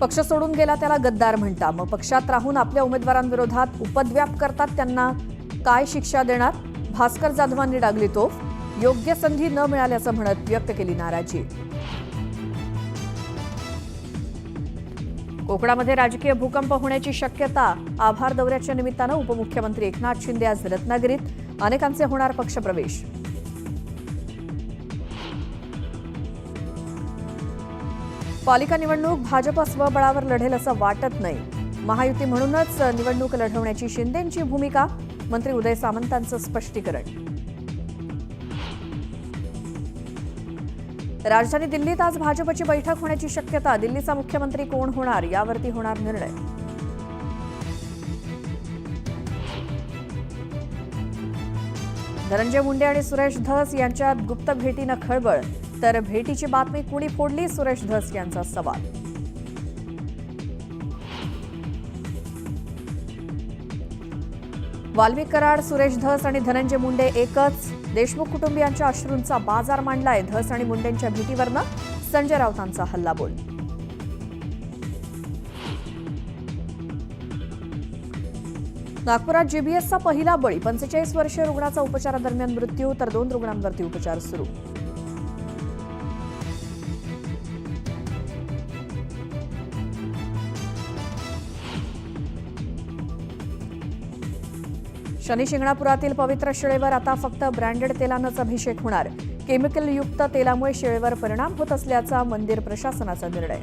पक्ष सोडून गेला त्याला गद्दार म्हणता, मग पक्षात राहून आपल्या उमेदवारांविरोधात उपद्व्याप करतात त्यांना काय शिक्षा देणार? भास्कर जाधवांनी डागली तोफ. योग्य संधी न मिळाल्याचं म्हणत व्यक्त केली नाराजी. कोकणामध्ये राजकीय भूकंप होण्याची शक्यता. आभार दौऱ्याच्या निमित्तानं उपमुख्यमंत्री एकनाथ शिंदे आज रत्नागिरीत. अनेकांचे होणार पक्षप्रवेश. पालिका निवडणूक भाजप स्वबळावर लढेल असं वाटत नाही. महायुती म्हणूनच निवडणूक लढवण्याची शिंदेंची भूमिका. मंत्री उदय सामंतांचं स्पष्टीकरण. राजधानी दिल्लीत आज भाजपची बैठक होण्याची शक्यता. दिल्लीचा मुख्यमंत्री कोण होणार यावरती होणार निर्णय. धनंजय मुंडे आणि सुरेश धस यांच्यात गुप्त भेटीनं खळबळ. तर भेटीची बातमी कुणी फोडली? सुरेश धस यांचा सवाल. वाल्मिक कराड, सुरेश धस आणि धनंजय मुंडे एकच. देशमुख कुटुंबियांच्या अश्रूंचा बाजार मांडलाय. धस आणि मुंडेंच्या भेटीवरनं संजय राऊतांचा हल्लाबोल. नागपुरात जीबीएसचा पहिला बळी. 45 वर्षीय रुग्णाचा उपचारादरम्यान मृत्यू, तर 2 रुग्णांवरती उपचार सुरू. शनी शिंगणापुरातील पवित्र शिळेवर आता फक्त ब्रँडेड तेलानंच अभिषेक होणार. केमिकलयुक्त तेलामुळे शिळेवर परिणाम होत असल्याचा मंदिर प्रशासनाचा निर्णय.